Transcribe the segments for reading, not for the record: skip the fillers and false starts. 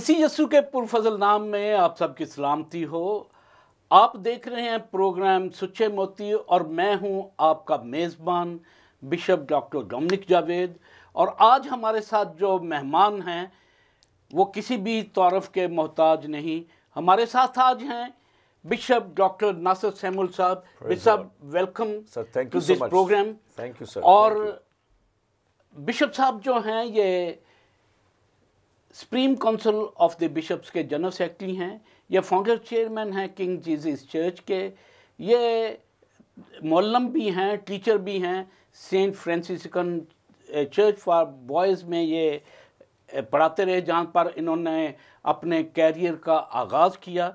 मसीह यस्सु के पुरफजल नाम में आप सबकी सलामती हो। आप देख रहे हैं प्रोग्राम सुच्चे मोती और मैं हूं आपका मेज़बान बिशप डॉक्टर डोमिनिक जावेद। और आज हमारे साथ जो मेहमान हैं वो किसी भी तारफ़ के मोहताज नहीं। हमारे साथ आज हैं बिशप डॉक्टर नासिर सैमुअल साहब। Bishop welcome to this program. Thank you sir. और बिशप साहब जो हैं ये supreme council of the bishops के जनरल सेक्रेटरी हैं, ये फाउंडर चेयरमैन हैं किंग जीसस चर्च के, ये मौलम भी हैं, टीचर भी हैं Saint Franciscan Church for Boys में ये पढ़ाते रहे, जहाँ पर इन्होंने अपने कैरियर का आगाज़ किया।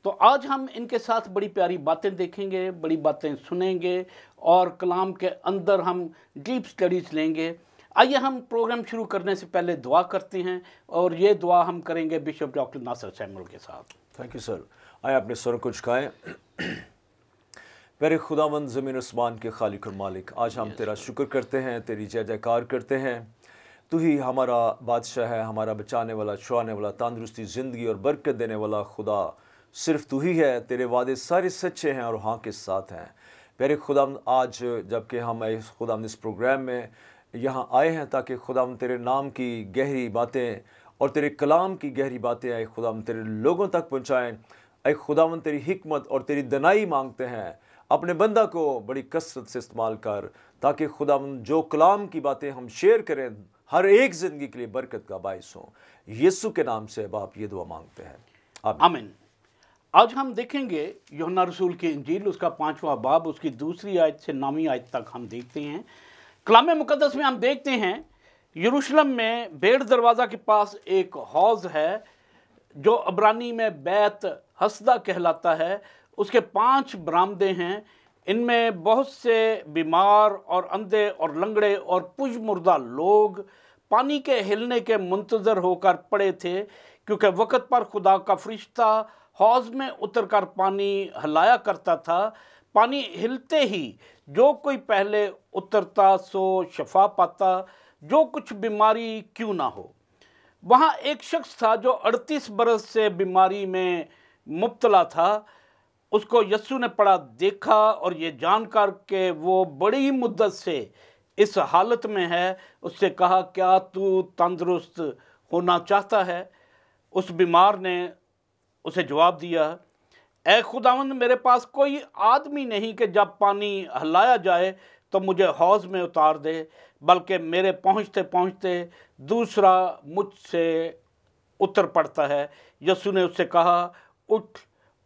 तो आज हम इनके साथ बड़ी प्यारी बातें देखेंगे, बड़ी बातें सुनेंगे और कलाम के अंदर हम डीप स्टडीज़ लेंगे। आइए हम प्रोग्राम शुरू करने से पहले दुआ करते हैं और ये दुआ हम करेंगे बिशप डॉक्टर नासिर सैमुअल के साथ। Thank you sir. आए अपने सर को झुकाएं। प्यारे खुदावंद ज़मीन आसमान के खालिक और मालिक, आज हम तेरा शुक्र करते हैं, तेरी जय जयकार करते हैं। तू ही हमारा बादशाह है, हमारा बचाने वाला, छुड़ाने वाला, तंदुरुस्ती, ज़िंदगी और बरकत देने वाला खुदा सिर्फ तू ही है। तेरे वादे सारे सच्चे हैं और हाँ के साथ हैं। प्यारे खुदावंद, आज जबकि हम खुदावंद इस प्रोग्राम में यहाँ आए हैं ताकि खुदावंद तेरे नाम की गहरी बातें और तेरे कलाम की गहरी बातें आए खुदावंद तेरे लोगों तक पहुँचाएँ। ऐ खुदावंद तेरी हिकमत और तेरी दनाई मांगते हैं। अपने बंदा को बड़ी कसरत से इस्तेमाल कर ताकि खुदावंद जो कलाम की बातें हम शेयर करें हर एक ज़िंदगी के लिए बरकत का बाइस हो। यीशु के नाम से बाप ये दुआ मांगते हैं, आमीन। आज हम देखेंगे यूहन्ना रसूल की इंजील, उसका 5वां बाब, उसकी 2 आयत से 9वीं आयत तक हम देखते हैं। कलाम मुकद्दस में हम देखते हैं यरूशलेम में भेड़ दरवाज़ा के पास एक हौज़ है जो अब्रानी में बैत हसदा कहलाता है। उसके 5 बरामदे हैं, इनमें बहुत से बीमार और अंधे और लंगड़े और पुज मुर्दा लोग पानी के हिलने के मुंतज़र होकर पड़े थे, क्योंकि वक़्त पर खुदा का फरिश्ता हौज़ में उतरकर पानी हिलाया करता था। पानी हिलते ही जो कोई पहले उतरता सो शफा पाता, जो कुछ बीमारी क्यों ना हो। वहाँ एक शख्स था जो 38 बरस से बीमारी में मुब्तला था। उसको यस्सु ने पड़ा देखा और ये जानकर के वो बड़ी मुद्दत से इस हालत में है, उससे कहा, क्या तू तंदुरुस्त होना चाहता है? उस बीमार ने उसे जवाब दिया, ऐ खुदावंद, मेरे पास कोई आदमी नहीं कि जब पानी हिलाया जाए तो मुझे हौज़ में उतार दे, बल्कि मेरे पहुँचते पहुँचते दूसरा मुझसे उतर पड़ता है। यीशु ने उससे कहा, उठ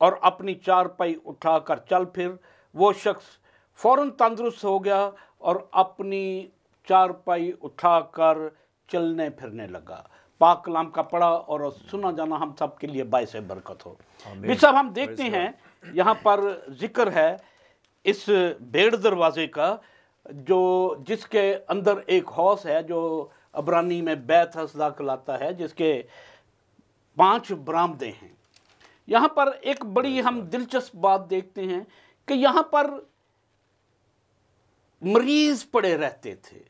और अपनी चारपाई उठाकर चल फिर। वो शख्स फ़ौरन तंदुरुस्त हो गया और अपनी चारपाई उठाकर चलने फिरने लगा। पाक कलाम का पढ़ा और सुना जाना हम सब के लिए बाइस बरकत हो। बिशप, हम देखते हैं यहाँ पर जिक्र है इस भेड़ दरवाजे का, जो जिसके अंदर एक हौज़ है जो अब्रानी में बैत हसदा कहलाता है, जिसके 5 बरामदे हैं। यहाँ पर एक बड़ी हम दिलचस्प बात देखते हैं कि यहाँ पर मरीज पड़े रहते थे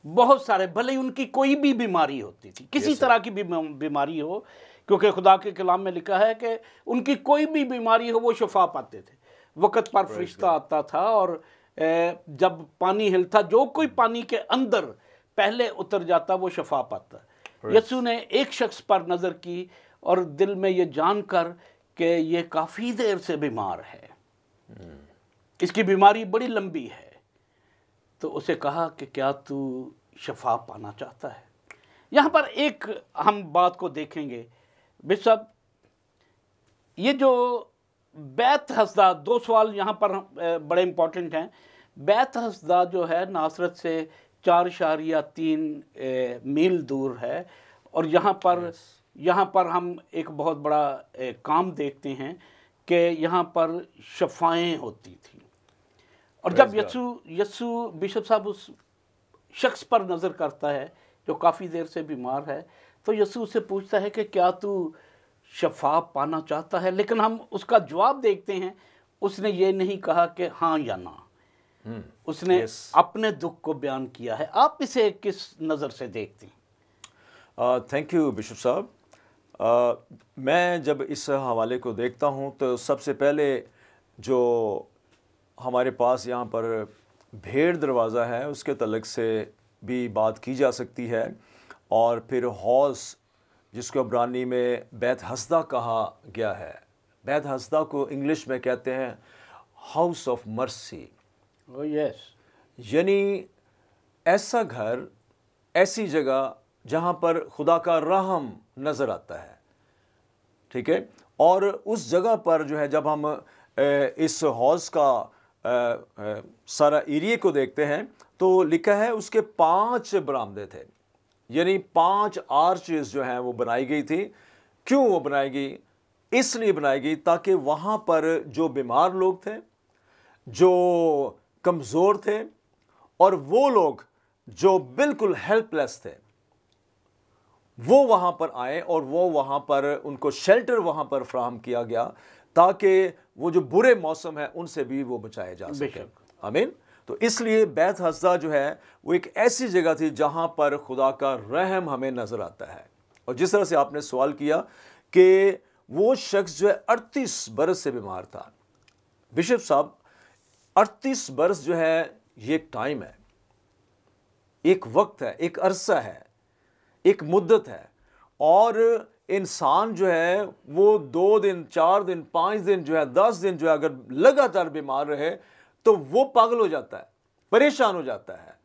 बहुत सारे, भले ही उनकी कोई भी बीमारी होती थी, किसी तरह की भी बीमारी हो, क्योंकि खुदा के कलाम में लिखा है कि उनकी कोई भी बीमारी हो वो शफा पाते थे। वक़्त पर फरिश्ता आता था और जब पानी हिलता, जो कोई पानी के अंदर पहले उतर जाता वो शफा पाता। यीशु ने एक शख्स पर नज़र की और दिल में ये जानकर कि ये काफ़ी देर से बीमार है, इसकी बीमारी बड़ी लंबी है, तो उसे कहा कि क्या तू शफा पाना चाहता है। यहाँ पर एक हम बात को देखेंगे बिशप, ये जो बैत हसदा, 2 सवाल यहाँ पर बड़े इंपॉर्टेंट हैं। बैत हसदा जो है नासरत से 4.3 मील दूर है और यहाँ पर हम एक बहुत बड़ा काम देखते हैं कि यहाँ पर शफाएँ होती थी। और जब यस्सु बिशप साहब उस शख्स पर नज़र करता है जो काफ़ी देर से बीमार है, तो यस्सु उससे पूछता है कि क्या तू शफा पाना चाहता है। लेकिन हम उसका जवाब देखते हैं, उसने ये नहीं कहा कि हाँ या ना, उसने अपने दुख को बयान किया है। आप इसे किस नज़र से देखते हैं? थैंक यू बिशप साहब। मैं जब इस हवाले को देखता हूँ तो सबसे पहले जो हमारे पास यहाँ पर भेड़ दरवाज़ा है उसके तलक से भी बात की जा सकती है, और फिर हौस जिसको अब्रानी में बैत हस्दा कहा गया है। बैत हस्दा को इंग्लिश में कहते हैं house of mercy. Oh yes, यानी ऐसा घर, ऐसी जगह जहाँ पर खुदा का रहम नज़र आता है, ठीक है। और उस जगह पर जो है जब हम इस हौस का सारा एरिया को देखते हैं तो लिखा है उसके 5 बरामदे थे, यानी 5 आर्चेस जो हैं वो बनाई गई थी। क्यों वो बनाई गई? इसलिए बनाई गई ताकि वहाँ पर जो बीमार लोग थे, जो कमज़ोर थे, और वो लोग जो बिल्कुल हेल्पलेस थे, वो वहाँ पर आए और वो वहाँ पर उनको शेल्टर वहाँ पर फ्राहम किया गया ताकि वो जो बुरे मौसम है उनसे भी वो बचाए जा सके। आमीन। तो इसलिए बैत हस्दा जो है वो एक ऐसी जगह थी जहाँ पर खुदा का रहम हमें नज़र आता है। और जिस तरह से आपने सवाल किया कि वो शख्स जो है 38 बरस से बीमार था। बिशप साहब, 38 बरस जो है ये एक टाइम है, एक वक्त है, एक अरसा है, एक मुद्दत है। और इंसान जो है वो 2 दिन, 4 दिन, 5 दिन जो है, 10 दिन जो है अगर लगातार बीमार रहे तो वो पागल हो जाता है, परेशान हो जाता है,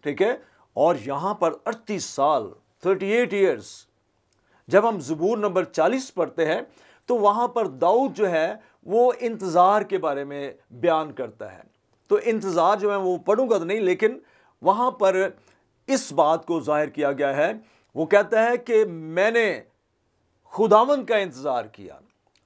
ठीक है। और यहाँ पर 38 साल, 38 ईयर्स, जब हम ज़बूर नंबर 40 पढ़ते हैं तो वहाँ पर दाऊद जो है वो इंतज़ार के बारे में बयान करता है। तो इंतज़ार जो है वो पढ़ूंगा तो नहीं, लेकिन वहाँ पर इस बात को जाहिर किया गया है। वो कहता है कि मैंने खुदावंद का इंतज़ार किया,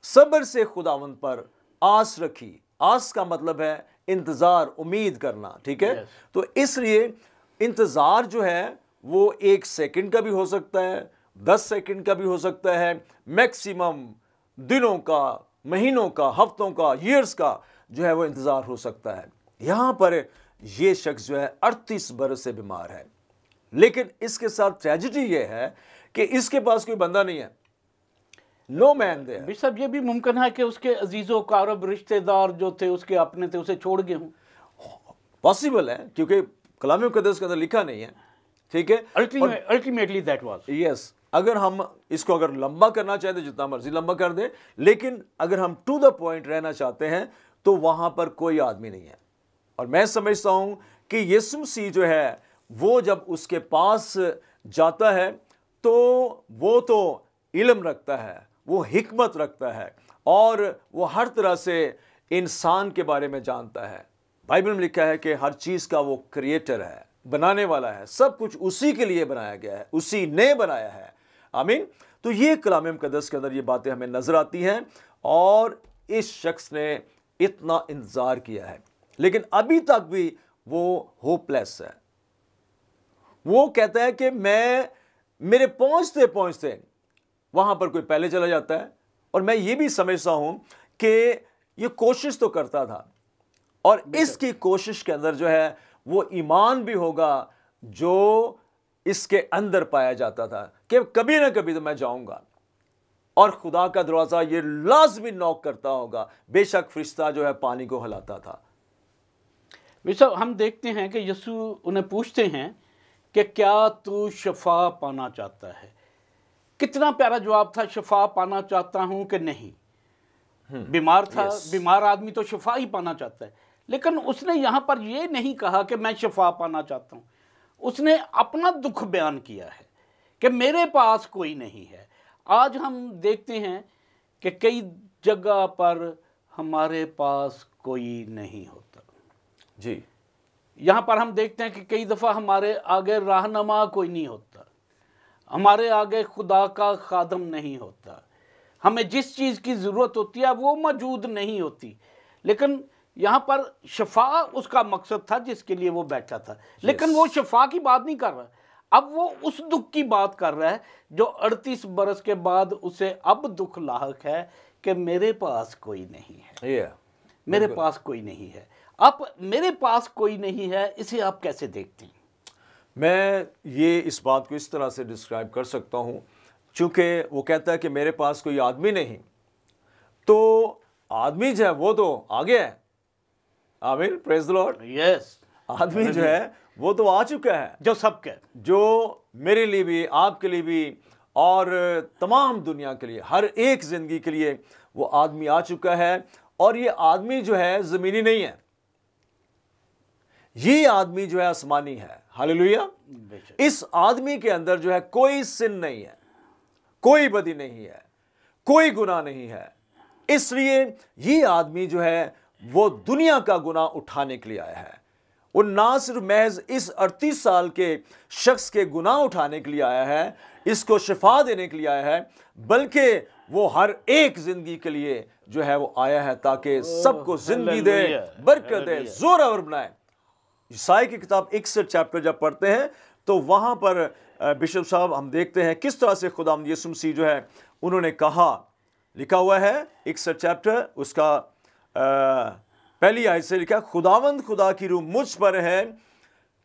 सब्र से खुदावंद पर आस रखी। आस का मतलब है इंतज़ार, उम्मीद करना, ठीक है। Yes. तो इसलिए इंतज़ार जो है वो 1 सेकंड का भी हो सकता है, 10 सेकंड का भी हो सकता है, मैक्सिमम दिनों का, महीनों का, हफ्तों का, ईयर्स का जो है वो इंतज़ार हो सकता है। यहाँ पर ये शख्स जो है 38 बरस से बीमार है, लेकिन इसके साथ ट्रेजेडी ये है कि इसके पास कोई बंदा नहीं है, नो मैन देयर। बिशप, ये भी मुमकिन है कि उसके अजीज़ो कारब रिश्तेदार जो थे उसके अपने थे उसे छोड़ गए हों। पॉसिबल है, क्योंकि कलाम मुक़द्दस के अंदर लिखा नहीं है, ठीक है। Ultimately that was, yes. अगर हम इसको अगर लंबा करना चाहते हैं जितना मर्जी लंबा कर दें, लेकिन अगर हम टू द पॉइंट रहना चाहते हैं तो वहां पर कोई आदमी नहीं है। और मैं समझता हूं कि यीशु मसीह जो है वो जब उसके पास जाता है तो वो तो इल्म रखता है, वो हिकमत रखता है, और वो हर तरह से इंसान के बारे में जानता है। बाइबल में लिखा है कि हर चीज़ का वो क्रिएटर है, बनाने वाला है, सब कुछ उसी के लिए बनाया गया है, उसी ने बनाया है। आमीन। तो ये कलाम मुक़द्दस के अंदर ये बातें हमें नजर आती हैं, और इस शख्स ने इतना इंतज़ार किया है, लेकिन अभी तक भी वो होपलेस है। वो कहता है कि मेरे पहुंचते पहुंचते वहां पर कोई पहले चला जाता है। और मैं ये भी समझता हूं कि ये कोशिश तो करता था, और इसकी कोशिश के अंदर जो है वो ईमान भी होगा जो इसके अंदर पाया जाता था कि कभी ना कभी तो मैं जाऊंगा, और खुदा का दरवाज़ा ये लाजमी नॉक करता होगा। बेशक फरिश्ता जो है पानी को हिलाता था। बिशप, हम देखते हैं कि यीशु उन्हें पूछते हैं कि क्या तू शफा पाना चाहता है। कितना प्यारा जवाब था, शफा पाना चाहता हूं कि नहीं। बीमार था, बीमार आदमी तो शफा ही पाना चाहता है, लेकिन उसने यहां पर यह नहीं कहा कि मैं शफा पाना चाहता हूं। उसने अपना दुख बयान किया है कि मेरे पास कोई नहीं है। आज हम देखते हैं कि कई जगह पर हमारे पास कोई नहीं होता जी। यहाँ पर हम देखते हैं कि कई दफ़ा हमारे आगे रहनुमा कोई नहीं होता, हमारे आगे खुदा का खादम नहीं होता, हमें जिस चीज़ की ज़रूरत होती है वो मौजूद नहीं होती। लेकिन यहाँ पर शफा उसका मकसद था जिसके लिए वो बैठा था, लेकिन वो शफा की बात नहीं कर रहा। अब वो उस दुख की बात कर रहा है जो 38 बरस के बाद उसे अब दुख लाहक है कि मेरे पास कोई नहीं है। मेरे पास कोई नहीं है। अब मेरे पास कोई नहीं है, इसे आप कैसे देखते हैं? मैं ये इस बात को इस तरह से डिस्क्राइब कर सकता हूँ, चूंकि वो कहता है कि मेरे पास कोई आदमी नहीं, तो आदमी जो है वो तो आगे है। आमीन, प्रेज द लॉर्ड। यस, आदमी जो है वो तो आ चुका है, जो सबके, जो मेरे लिए भी, आपके लिए भी और तमाम दुनिया के लिए, हर एक जिंदगी के लिए वो आदमी आ चुका है। और ये आदमी जो है ज़मीनी नहीं है, ये आदमी जो है आसमानी है। हालेलुया। इस आदमी के अंदर जो है कोई सिन नहीं है, कोई बदी नहीं है, कोई गुनाह नहीं है। इसलिए ये आदमी जो है वो दुनिया का गुनाह उठाने के लिए आया है। वो ना सिर्फ महज इस 38 साल के शख्स के गुनाह उठाने के लिए आया है, इसको शिफा देने के लिए आया है, बल्कि वो हर एक जिंदगी के लिए जो है वो आया है ताकि सबको जिंदगी दे, बरकत दे, जोरावर बनाए। ईसाई की किताब 61 चैप्टर जब पढ़ते हैं तो वहां पर बिशप साहब हम देखते हैं किस तरह से खुदावंद यीशु मसीह जो है उन्होंने कहा। लिखा हुआ है 61 चैप्टर उसका पहली आयत से लिखा, खुदावंद खुदा की रूह मुझ पर है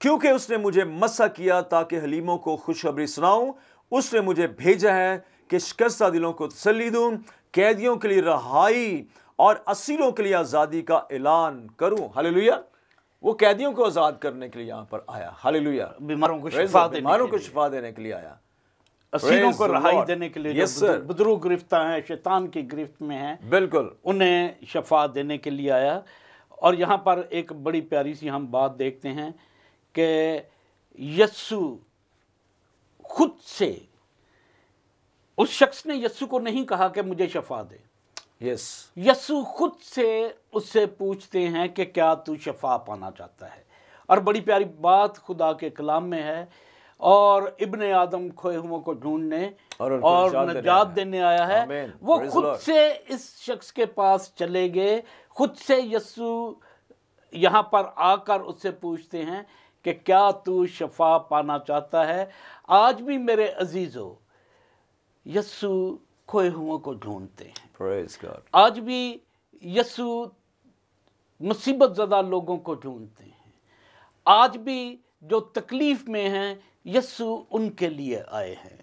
क्योंकि उसने मुझे मसा किया ताकि हलीमों को खुशखबरी सुनाऊं। उसने मुझे भेजा है कि शिकस्ता दिलों को तसल्ली दूं, कैदियों के लिए रहाई और असीरों के लिए आज़ादी का ऐलान करूं। हालेलुया। वो कैदियों को आज़ाद करने के लिए यहाँ पर आया। हालेलुया। बीमारों को शिफा देने के लिए आया, असीरों को रहाई देने के लिए, जो बुजुर्ग गिरफ्तार हैं, शैतान की गिरफ्त में हैं, बिल्कुल उन्हें शफा देने के लिए आया। और यहाँ पर एक बड़ी प्यारी सी हम बात देखते हैं कि यस्सु खुद से, उस शख्स ने यस्सु को नहीं कहा कि मुझे शफा दे। यस, यस्सु खुद से उससे पूछते हैं कि क्या तू शफा पाना चाहता है। और बड़ी प्यारी बात खुदा के कलाम में है, और इब्ने आदम खोए हुओं को ढूंढने और निजात देने आया है। वो खुद से इस शख्स के पास चले गए, खुद से यस्सु यहाँ पर आकर उससे पूछते हैं कि क्या तू शफा पाना चाहता है। आज भी मेरे अजीजों यस्सु खोए हुओं को ढूंढते हैं। Praise God. आज भी यस्सु मुसीबत ज़दा लोगों को ढूंढते हैं। आज भी जो तकलीफ में हैं यस्सु उनके लिए आए हैं।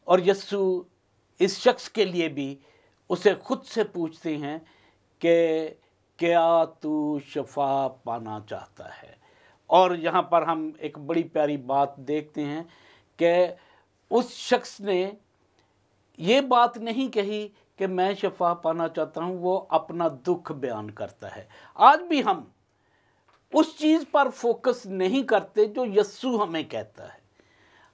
और यस्सु इस शख्स के लिए भी उसे खुद से पूछते हैं कि क्या तू शफा पाना चाहता है। और यहाँ पर हम एक बड़ी प्यारी बात देखते हैं कि उस शख्स ने ये बात नहीं कही कि मैं शफा पाना चाहता हूँ, वो अपना दुख बयान करता है। आज भी हम उस चीज़ पर फोकस नहीं करते जो यस्सु हमें कहता है।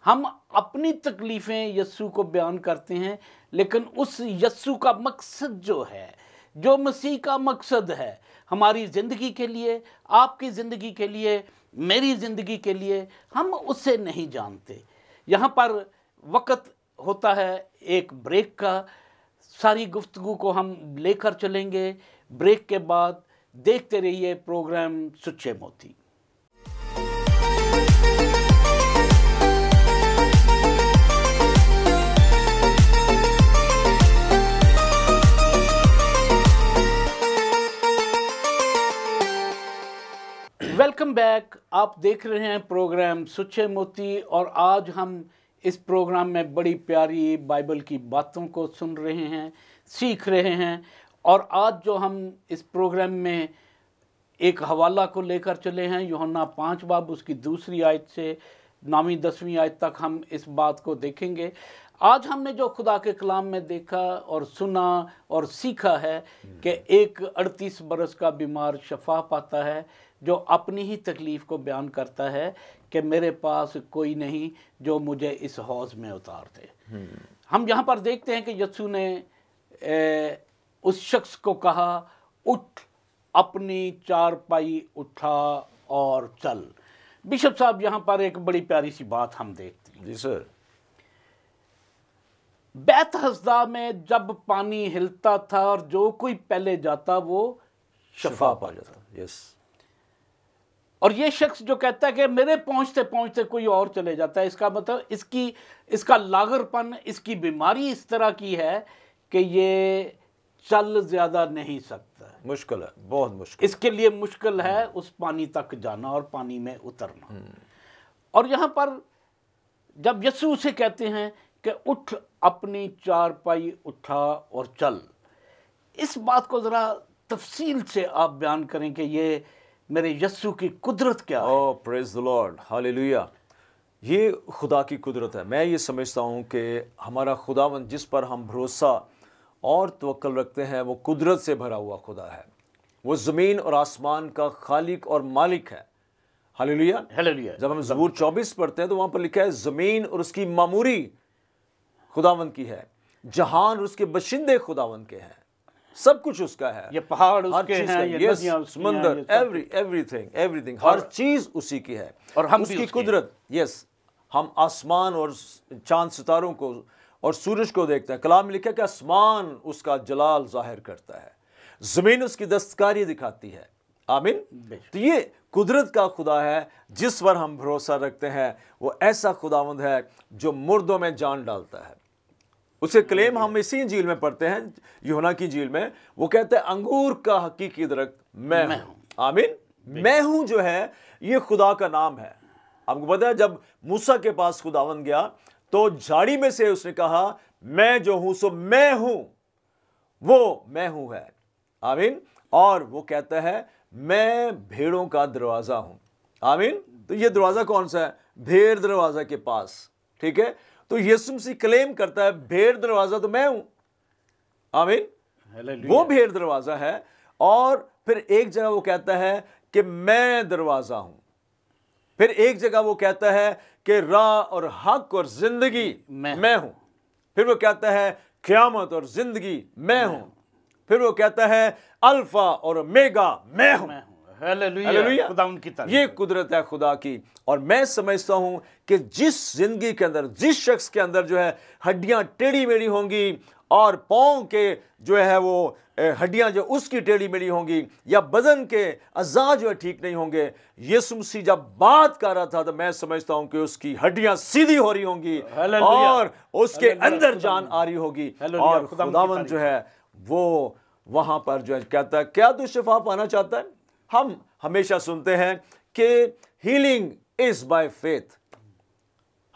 हम अपनी तकलीफ़ें यस्सु को बयान करते हैं, लेकिन उस यस्सु का मकसद जो है, जो मसीह का मकसद है हमारी ज़िंदगी के लिए, आपकी ज़िंदगी के लिए, मेरी ज़िंदगी के लिए, हम उसे नहीं जानते। यहाँ पर वक़्त होता है एक ब्रेक का। सारी गुफ्तगू को हम लेकर चलेंगे। ब्रेक के बाद देखते रहिए प्रोग्राम सुच्चे मोती। Welcome back. आप देख रहे हैं प्रोग्राम सुच्चे मोती, और आज हम इस प्रोग्राम में बड़ी प्यारी बाइबल की बातों को सुन रहे हैं, सीख रहे हैं। और आज जो हम इस प्रोग्राम में एक हवाला को लेकर चले हैं, यूहन्ना 5 बाब उसकी 2 आयत से 9वीं 10वीं आयत तक हम इस बात को देखेंगे। आज हमने जो खुदा के कलाम में देखा और सुना और सीखा है कि एक 38 बरस का बीमार शफा पाता है, जो अपनी ही तकलीफ़ को बयान करता है कि मेरे पास कोई नहीं जो मुझे इस हौज़ में उतार दे। हम यहाँ पर देखते हैं कि यस्सु ने उस शख्स को कहा, उठ, अपनी चारपाई उठा और चल। बिशप साहब, यहाँ पर एक बड़ी प्यारी सी बात हम देखते हैं। जी सर। बैतहसदा में जब पानी हिलता था और जो कोई पहले जाता वो शफा पा जाता। यस। और ये शख्स जो कहता है कि मेरे पहुंचते पहुंचते कोई और चले जाता है, इसका मतलब इसका लागरपन, इसकी बीमारी इस तरह की है कि ये चल ज्यादा नहीं सकता। मुश्किल है, बहुत मुश्किल। इसके लिए मुश्किल है उस पानी तक जाना और पानी में उतरना। और यहाँ पर जब यस्सु से कहते हैं कि उठ अपनी चारपाई उठा और चल। इस बात को ज़रा तफसील से आप बयान करें कि ये मेरे यस्सु की कुदरत क्या है। ओह प्रेज द लॉर्ड, हालेलुया। ये खुदा की कुदरत है। मैं ये समझता हूँ कि हमारा खुदावंद जिस पर हम भरोसा और तवक्कुल रखते हैं वो कुदरत से भरा हुआ खुदा है। वो ज़मीन और आसमान का खालिक और मालिक है। Hallelujah, hallelujah. जब हम ज़बूर 24 पढ़ते हैं तो वहाँ पर लिखा है ज़मीन और उसकी मामूरी खुदावंद की है, जहान और उसके बशिंदे खुदावंद के हैं, सब कुछ उसका है। ये पहाड़ हर उसके चीज़ हैं, का, ये यस, नदियाँ उसकी हैं, समंदर, ये सब एवरीथिंग, हर चीज़ उसी की है। और हम भी उसकी उसके कुदरत, यस। हम आसमान और चांद सितारों को और सूरज को देखते हैं। कलाम में लिखा कि आसमान उसका जलाल जाहिर करता है, ज़मीन उसकी दस्तकारी दिखाती है। आमीन। तो ये कुदरत का खुदा है जिस पर हम भरोसा रखते हैं। वो ऐसा खुदावंद है जो मुर्दों में जान डालता है। उसे क्लेम हम इसी इंजील में पढ़ते हैं, यूहन्ना की इंजील में। वो कहते हैं अंगूर का हकीकी दरख्त मैं हूं। आमीन। मैं हूं जो है ये खुदा का नाम है। आपको पता है जब मूसा के पास खुदावंद गया तो झाड़ी में से उसने कहा मैं जो हूं सो मैं हूं, वो मैं हूं है। आमीन। और वो कहता है मैं भेड़ों का दरवाजा हूं। आमीन। तो ये दरवाजा कौन सा है? भेड़ दरवाजा के पास। ठीक है। तो यीशु मसीह क्लेम करता है भेड़ दरवाजा तो मैं हूं। आमीन। वो भेड़ दरवाजा है। और फिर एक जगह वो कहता है कि मैं दरवाजा हूं। फिर एक जगह वो कहता है कि राह और हक और जिंदगी मैं हूं। फिर वो कहता है क़यामत और जिंदगी मैं हूं। फिर वो कहता है अल्फा और ओमेगा मैं हूं। हालेलुया। खुदा उनकी तारीफ। ये कुदरत है खुदा की। और मैं समझता हूं कि जिस जिंदगी के अंदर, जिस शख्स के अंदर जो है हड्डियां टेढ़ी मेढ़ी होंगी और पांव के जो है वो हड्डियां जो उसकी टेढ़ी मेढ़ी होंगी, या बदन के अज़ा जो है ठीक नहीं होंगे, यीशु मसीह जब बात कर रहा था तो मैं समझता हूं कि उसकी हड्डियां सीधी हो रही होंगी और उसके अंदर जान आ रही होगी। और खुदावंद जो है वो वहां पर जो है कहता है क्या तू शिफा पाना चाहता है? हम हमेशा सुनते हैं कि हीलिंग इज बाय फेथ।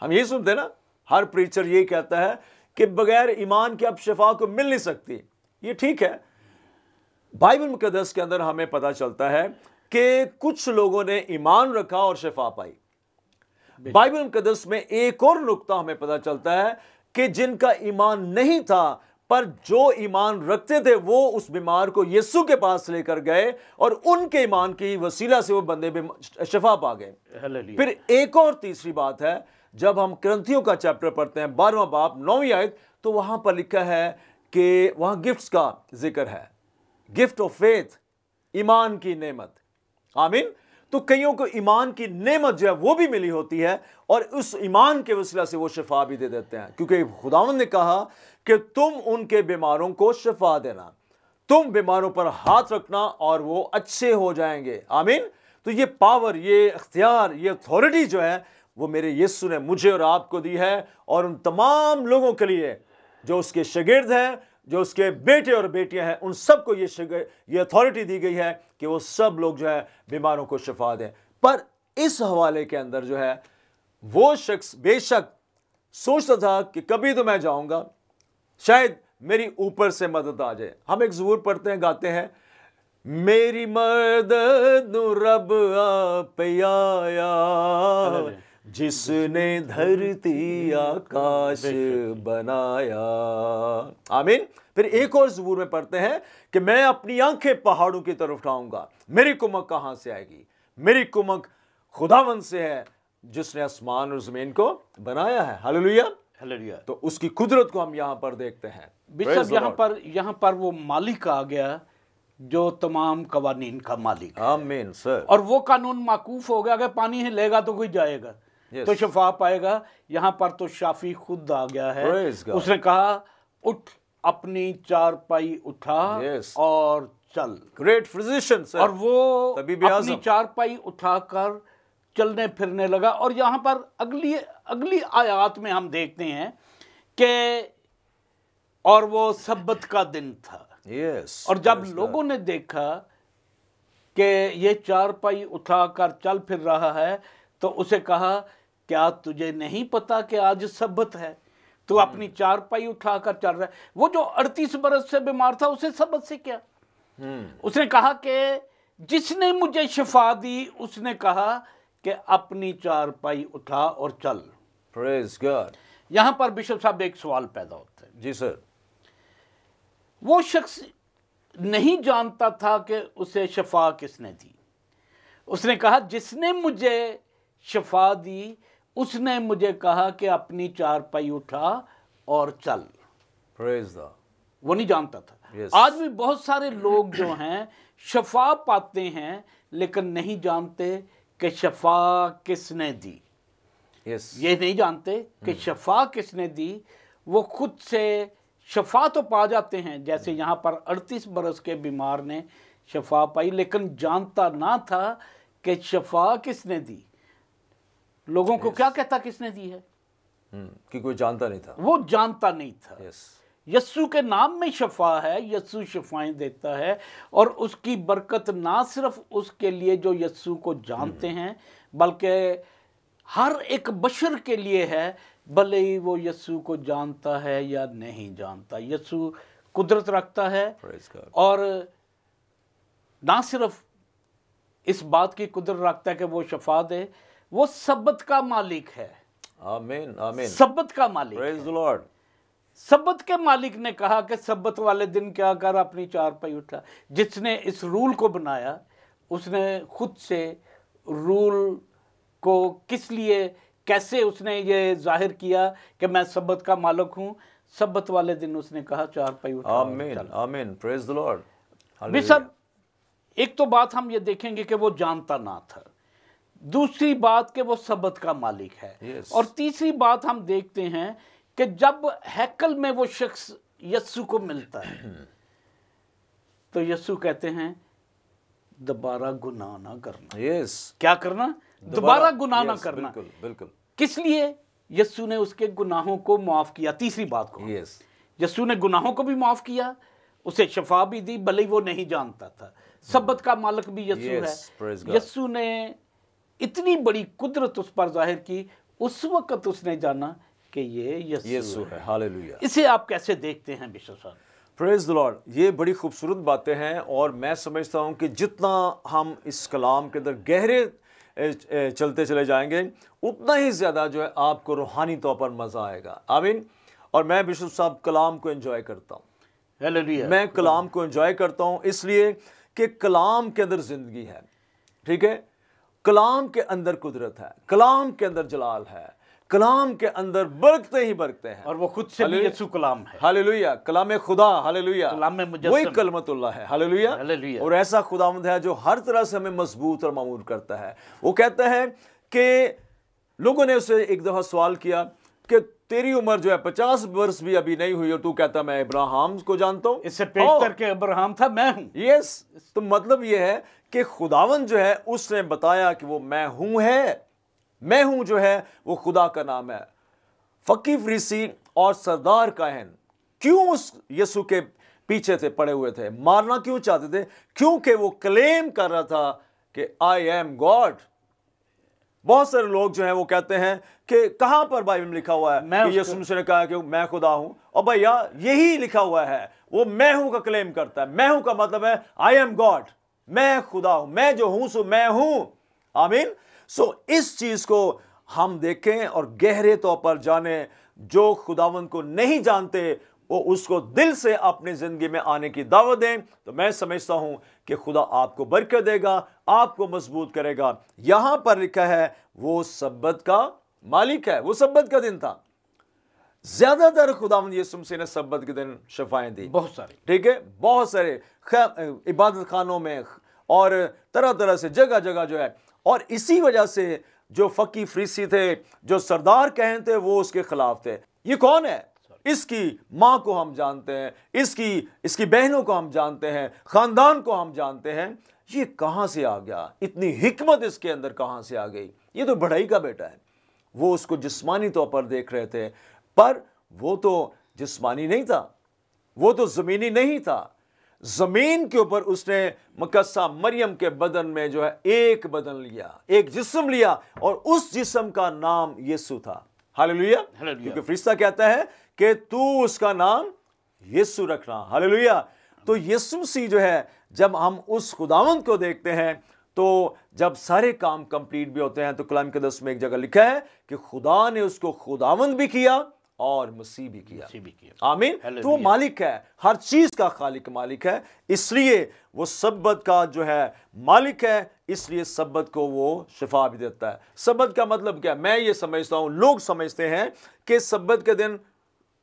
हम ये सुनते हैं ना, हर प्रीचर यही कहता है कि बगैर ईमान के अब शिफा को मिल नहीं सकती। ये ठीक है। बाइबल मुकद्दस के अंदर हमें पता चलता है कि कुछ लोगों ने ईमान रखा और शिफा पाई। बाइबल मुकद्दस में एक और नुक्ता हमें पता चलता है कि जिनका ईमान नहीं था पर जो ईमान रखते थे वो उस बीमार को यीशु के पास लेकर गए और उनके ईमान की वसीला से वो बंदे शिफा पा गए। फिर एक और तीसरी बात है, जब हम करंथियों का चैप्टर पढ़ते हैं 12वां बाब 9वीं आयत, तो वहां पर लिखा है कि वहां गिफ्ट्स का जिक्र है, गिफ्ट ऑफ फेथ, ईमान की नेमत। आमीन। तो कईयों को ईमान की नेमत जो है वो भी मिली होती है और उस ईमान के वसीला से वो शिफा भी दे देते हैं, क्योंकि खुदावंद ने कहा कि तुम उनके बीमारों को शिफा देना, तुम बीमारों पर हाथ रखना और वो अच्छे हो जाएंगे। आमीन। तो ये पावर, ये इख्तियार, ये अथॉरिटी जो है वो मेरे यीशु ने मुझे और आपको दी है, और उन तमाम लोगों के लिए जो उसके शागिर्द हैं, जो उसके बेटे और बेटियां हैं, उन सबको ये अथॉरिटी दी गई है कि वो सब लोग जो है बीमारों को शिफा दें। पर इस हवाले के अंदर जो है वो शख्स बेशक सोचता था कि कभी तो मैं जाऊंगा, शायद मेरी ऊपर से मदद आ जाए। हम एक ज़बूर पढ़ते हैं, गाते हैं, मेरी मदद नु रब आप आया, जिसने धरती आकाश बनाया। आमीन। फिर एक और ज़बूर में पढ़ते हैं कि मैं अपनी आंखें पहाड़ों की तरफ उठाऊंगा, मेरी कुमक कहां से आएगी? मेरी कुमक खुदावंद से है जिसने आसमान और जमीन को बनाया है। हालेलुया। हालेलुया। तो उसकी कुदरत को हम यहां पर देखते हैं। बिशप यहाँ पर वो मालिक आ गया जो तमाम कवानीन का मालिक है। आमीन सर। और वो कानून माकूफ हो गया, अगर पानी हिलेगा तो कोई जाएगा, तो शफा पाएगा। यहाँ पर तो शाफी खुद आ गया है। उसने कहा उठ अपनी चारपाई उठा और चल। Great physician sir. और वो अपनी चारपाई उठाकर चलने फिरने लगा। और यहाँ पर अगली आयत में हम देखते हैं कि और वो सब्बत का दिन था। और जब लोगों ने देखा कि ये चारपाई उठाकर चल फिर रहा है, तो उसे कहा क्या तुझे नहीं पता कि आज सब्बत है? तू अपनी चारपाई उठाकर चल रहा है। वो जो 38 बरस से बीमार था, उसे सबक से क्या? उसने कहा कि जिसने मुझे शिफा दी, उसने कहा कि अपनी चारपाई उठा और चल। Praise God. यहां पर बिशप साहब एक सवाल पैदा होता है। जी सर। वो शख्स नहीं जानता था कि उसे शिफा किसने दी। उसने कहा जिसने मुझे शिफा दी, उसने मुझे कहा कि अपनी चारपाई उठा और चल। Praise the. वो नहीं जानता था। Yes. आज भी बहुत सारे लोग जो हैं शिफा पाते हैं, लेकिन नहीं जानते कि शिफा किसने दी। यस। ये नहीं जानते कि शिफा किसने दी। वो खुद से शिफा तो पा जाते हैं, जैसे यहाँ पर 38 बरस के बीमार ने शिफा पाई, लेकिन जानता ना था कि शिफा किसने दी। लोगों को क्या कहता किसने दी है? कि कोई जानता नहीं था। वो जानता नहीं था। यस। यस्सु के नाम में शिफा है। यस्सु शिफाएं देता है, और उसकी बरकत ना सिर्फ उसके लिए जो यस्सु को जानते हैं, बल्कि हर एक बशर के लिए है, भले ही वो यस्सु को जानता है या नहीं जानता। यस्सु कुदरत रखता है, और ना सिर्फ इस बात की कुदरत रखता है कि वो शफा दे, वो सब्बत का मालिक है। आमीन आमीन। सब्बत का मालिक। Praise the Lord. सब्बत के मालिक ने कहा कि सब्बत वाले दिन क्या कर, अपनी चारपाई उठा। जिसने इस रूल को बनाया, उसने खुद से रूल को किस लिए, कैसे उसने ये जाहिर किया कि मैं सब्बत का मालिक हूं। सब्बत वाले दिन उसने कहा चारपाई उठा। आमीन आमीन। Praise the Lord. भी सब एक तो बात हम ये देखेंगे कि वो जानता ना था, दूसरी बात कि वो सब्बत का मालिक है। Yes. और तीसरी बात हम देखते हैं कि जब हैकल में वो शख्स यस्सु को मिलता है, तो यस्सु कहते हैं दोबारा गुनाह ना करना। यस। क्या करना? दोबारा गुनाह ना Yes, करना। बिल्कुल बिल्कुल। किस लिए? यस्सु ने उसके गुनाहों को माफ किया। तीसरी बात को, यस। यस्सु ने गुनाहों को भी माफ किया, उसे शफा भी दी, भले ही वो नहीं जानता था। सब्बत का मालिक भी यस्सु Yes, praise है। God. यस्सु ने इतनी बड़ी कुदरत उस पर जाहिर की, उस वक्त उसने जाना कि ये यस्सु है। हालेलुया। इसे आप कैसे देखते हैं बिशप साहब? Praise the Lord. ये बड़ी खूबसूरत बातें हैं, और मैं समझता हूँ कि जितना हम इस कलाम के अंदर गहरे चलते चले जाएंगे, उतना ही ज़्यादा जो है आपको रूहानी तौर पर मज़ा आएगा। आमीन। और मैं बिशप साहब कलाम को एंजॉय करता हूँ। हालेलुया। मैं कलाम को एंजॉय करता हूँ इसलिए कि कलाम के अंदर ज़िंदगी है। ठीक है, कलाम के अंदर कुदरत है, कलाम के अंदर जलाल है, कलाम के अंदर बरकते ही बरकते हैं, और वो खुद से भी यस्सु कलाम है। हालेलुया। कलाम खुदा, हालेलुया। कलाम में मुजस्सम, वही कलमतुल्लाह है। हालेलुया। हालेलुया। और ऐसा खुदावंद है जो हर तरह से हमें मजबूत और मामूर करता है। वो कहता है कि लोगों ने उसे एक दफा सवाल किया कि तेरी उम्र जो है 50 वर्ष भी अभी नहीं हुई और तू कहता मैं इब्राहिम को जानता हूं। इससे पेश करके अब्राहम था, मैं हूं। यस। तो मतलब यह है कि खुदावन जो है उसने बताया कि वो मैं हूं है। मैं हूं जो है वो खुदा का नाम है। फकी फरीसी और सरदार काहन क्यों उस यीशु के पीछे थे, पड़े हुए थे, मारना क्यों चाहते थे? क्योंकि वो क्लेम कर रहा था कि आई एम गॉड। बहुत सारे लोग जो हैं वो कहते हैं कि कहां पर बाइबल में लिखा हुआ है कि यीशु मसीह ने कहा कि मैं खुदा हूं। और भैया यही लिखा हुआ है, वो मैं हूं का क्लेम करता है। मैं हूं का मतलब है आई एम गॉड, मैं खुदा हूं, मैं जो हूं सो मैं हूं। आमीन। सो इस चीज को हम देखें और गहरे तौर पर जाने। जो खुदावंद को नहीं जानते वो उसको दिल से अपनी जिंदगी में आने की दावत दें, तो मैं समझता हूं कि खुदा आपको बरकत देगा, आपको मजबूत करेगा। यहां पर लिखा है वो सब्बत का मालिक है। वो सब्बत का दिन था। ज्यादातर खुदावंद यीशु मसीह ने सब्बत के दिन शफाएं दी, बहुत सारी। ठीक है, बहुत सारे इबादत खानों में और तरह तरह से जगह जगह जो है। और इसी वजह से जो फकी फरीसी थे, जो सरदार कहन थे, वो उसके खिलाफ थे। ये कौन है? इसकी माँ को हम जानते हैं, इसकी बहनों को हम जानते हैं, खानदान को हम जानते हैं। ये कहां से आ गया? इतनी हिकमत इसके अंदर कहां से आ गई? ये तो बढ़ई का बेटा है। वो उसको जिस्मानी तौर पर देख रहे थे, पर वो तो जिस्मानी नहीं था, वो तो जमीनी नहीं था। जमीन के ऊपर उसने मकस्सा मरियम के बदन में जो है एक बदन लिया, एक जिस्म लिया, और उस जिस्म का नाम यीशु था। हालेलुया। हालेलुया। क्योंकि फरिश्ता कहता है कि तू उसका नाम यीशु रखना। हालेलुया। तो यीशु मसीह जो है, जब हम उस खुदावंद को देखते हैं, तो जब सारे काम कंप्लीट भी होते हैं, तो कलाम के 10 में एक जगह लिखा है कि खुदा ने उसको खुदावंद भी किया और मसीह भी किया। आमीन। तो वो मालिक है, हर चीज का खालिक मालिक है, इसलिए वो सब्बत का जो है मालिक है, इसलिए सब्बत को वो शिफा भी देता है। सब्बत का मतलब क्या? मैं ये समझता हूं, लोग समझते हैं कि सब्बत के दिन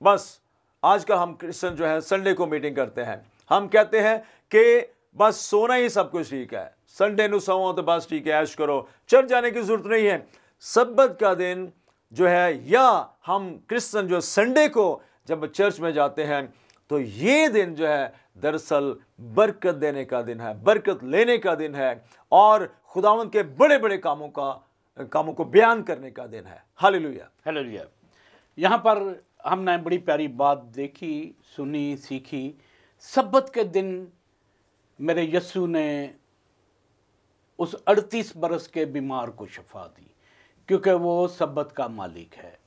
बस, आजकल हम क्रिश्चियन जो है संडे को मीटिंग करते हैं, हम कहते हैं कि बस सोना ही सब कुछ ठीक है, संडे नु सोओ तो बस ठीक है, ऐश करो, चर्च जाने की जरूरत नहीं है। सब्बत का दिन जो है, या हम क्रिश्चियन जो संडे को जब चर्च में जाते हैं, तो ये दिन जो है दरअसल बरकत देने का दिन है, बरकत लेने का दिन है, और खुदावंद के बड़े बड़े कामों को बयान करने का दिन है। हालेलुया। हालेलुया। यहाँ पर हमने बड़ी प्यारी बात देखी, सुनी, सीखी। सब्बत के दिन मेरे यीशु ने उस 38 बरस के बीमार को शिफा दी, क्योंकि वो सब्बत का मालिक है।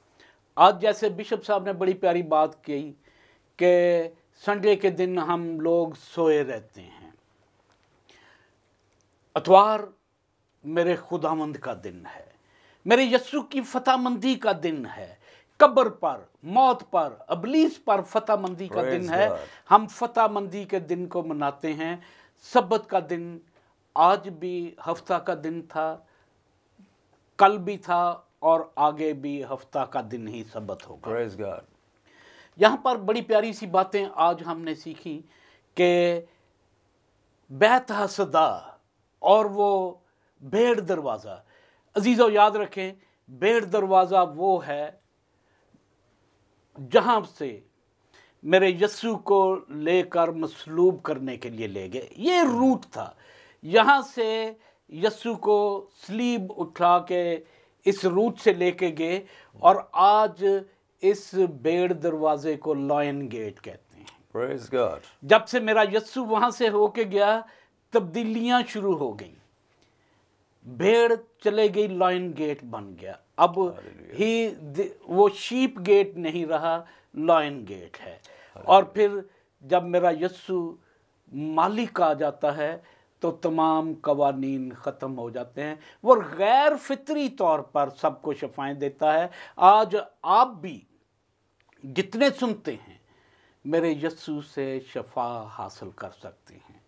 आज जैसे बिशप साहब ने बड़ी प्यारी बात की कि संडे के दिन हम लोग सोए रहते हैं, इतवार मेरे खुदावंद का दिन है, मेरे यीशु की फतहमंदी का दिन है, कब्र पर, मौत पर, अबलीस पर फतहमंदी का दिन है। हम फतहमंदी के दिन को मनाते हैं। सब्बत का दिन आज भी हफ्ता का दिन था, कल भी था, और आगे भी हफ्ता का दिन ही सब्बत होगा। Praise God. यहाँ पर बड़ी प्यारी सी बातें आज हमने सीखी कि बैत हसदा और वो भेड़ दरवाज़ा। अजीज़ों, याद रखें, भेड़ दरवाज़ा वो है जहाँ से मेरे यीशु को लेकर मसलूब करने के लिए ले गए। ये रूट था, यहाँ से यीशु को स्लीब उठा के इस रूट से लेके गए, और आज इस भेड़ दरवाजे को लॉयन गेट कहते हैं। Praise God. जब से मेरा यीशु वहाँ से होके गया, तब्दीलियाँ शुरू हो गई। भेड़ चले गई, लॉयन गेट बन गया। अब वो शीप गेट नहीं रहा, लॉयन गेट है। और फिर जब मेरा यीशु मालिक आ जाता है, तो तमाम कवानीन ख़त्म हो जाते हैं। वो गैर फितरी तौर पर सबको शफाएं देता है। आज आप भी जितने सुनते हैं, मेरे यीशु से शफा हासिल कर सकते हैं।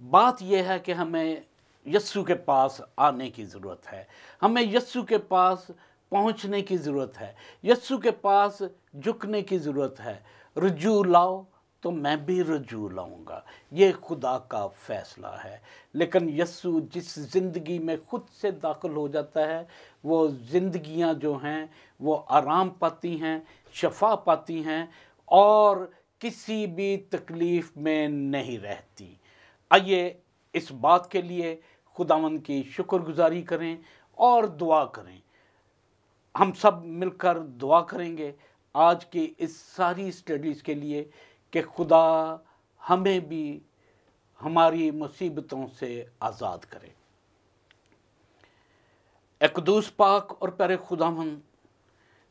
बात यह है कि हमें यीशु के पास आने की ज़रूरत है, हमें यीशु के पास पहुंचने की ज़रूरत है, यीशु के पास झुकने की ज़रूरत है। रुजू लाओ तो मैं भी रुजू लाऊंगा, ये खुदा का फैसला है। लेकिन यीशु जिस ज़िंदगी में खुद से दाखिल हो जाता है, वो ज़िंदगियां जो हैं वो आराम पाती हैं, शफा पाती हैं, और किसी भी तकलीफ़ में नहीं रहती। आइए इस बात के लिए खुदावंद की शुक्रगुजारी करें और दुआ करें। हम सब मिलकर दुआ करेंगे आज की इस सारी स्टडीज़ के लिए कि खुदा हमें भी हमारी मुसीबतों से आज़ाद करे। ए कुदूस पाक और प्यारे खुदावंद,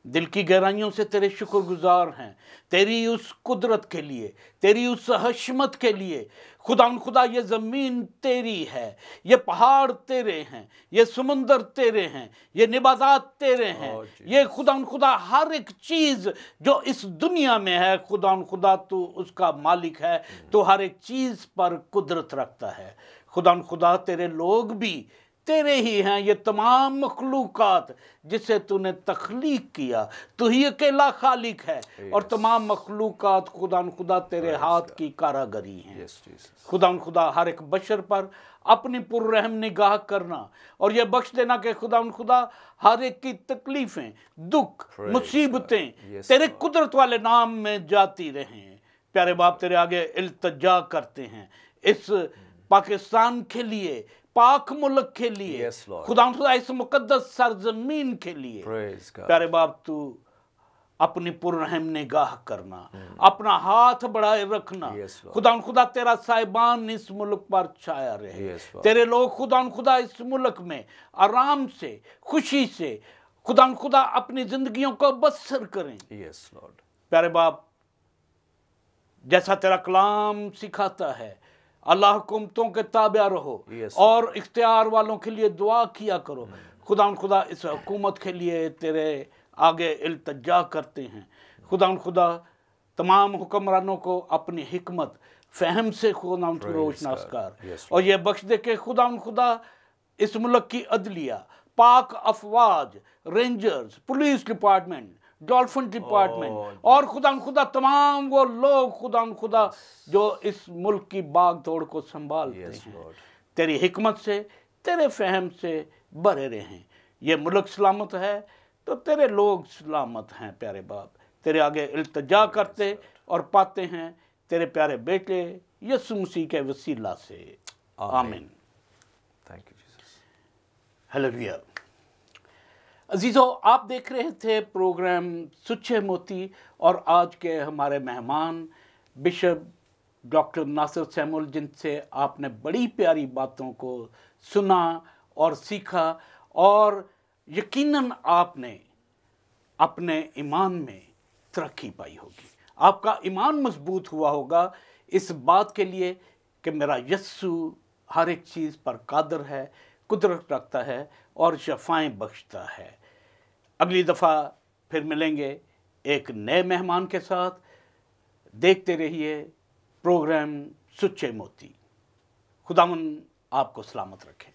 दिल की गहराइयों से तेरे शुक्रगुजार हैं, तेरी उस कुदरत के लिए, तेरी उस हशमत के लिए। खुदा ये ज़मीन तेरी है, ये पहाड़ तेरे हैं, ये समुंदर तेरे हैं, ये निबातात तेरे हैं, ये खुदा हर एक चीज़ जो इस दुनिया में है, खुदा तू उसका मालिक है, तो हर एक चीज़ पर कुदरत रखता है। खुदा तेरे लोग भी तेरे ही हैं, ये तमाम मखलूक़ात जिसे तूने तख्लीक किया, तू ही अकेला खालिक है, और तमाम मखलूक़ात खुदा तेरे हाथ की कारागरी हैं। खुदा हर एक बशर पर अपनी पुररहम निगाह करना, और यह बख्श देना कि खुदा हर एक की तकलीफ़ें, दुख, मुसीबतें तेरे कुदरत वाले नाम में जाती रहें। प्यारे बाप, तेरे आगे इल्तिजा करते हैं इस पाकिस्तान के लिए, पाक मुल्क के लिए, खुदा इस मुकद्दस सरजमीन के लिए। प्यारे बाप, तू अपनी पुररहम निगाह करना, अपना हाथ बढ़ाए रखना। खुदा तेरा साहिबान इस मुल्क पर छाया रहे। तेरे लोग खुदा इस मुल्क में आराम से, खुशी से, खुदा अपनी जिंदगियों को बसर करें। Yes Lord. प्यारे बाप, जैसा तेरा कलाम सिखाता है, अल्लाह हुकुमतों के ताबे रहो और इख्तियार वालों के लिए दुआ किया करो। खुदा इस हुकूमत के लिए तेरे आगे इल्तिजा करते हैं। खुदा तमाम हुक्मरानों को अपनी हिकमत फ़हम से खुदा रोशनास कर और ये बख्श दे के खुदा इस मुल्क की अदलिया, पाक अफवाज, rangers, police department, dolphin department और खुदा तमाम वो लोग खुदा जो इस मुल्क की बाग दौड़ को संभालते हैं, तेरी हिकमत से, तेरे फ़हम से भरे रहें। ये मुल्क सलामत है तो तेरे लोग सलामत हैं। प्यारे बाप, तेरे आगे इल्तिजा करते और पाते हैं तेरे प्यारे बेटे यीशु मसीह के वसीला से, आमीन। Thank you Jesus. हालेलुया। अजीज़ों, आप देख रहे थे प्रोग्राम सुच्चे मोती और आज के हमारे मेहमान बिशप डॉक्टर नासिर सैमुअल, जिनसे आपने बड़ी प्यारी बातों को सुना और सीखा और यकीनन आपने अपने ईमान में तरक्की पाई होगी। आपका ईमान मजबूत हुआ होगा इस बात के लिए कि मेरा यस्सु हर एक चीज़ पर कादर है, कुदरत रखता है और शफाएँ बख्शता है। अगली दफ़ा फिर मिलेंगे एक नए मेहमान के साथ। देखते रहिए प्रोग्राम सुच्चे मोती। खुदावन आपको सलामत रखे।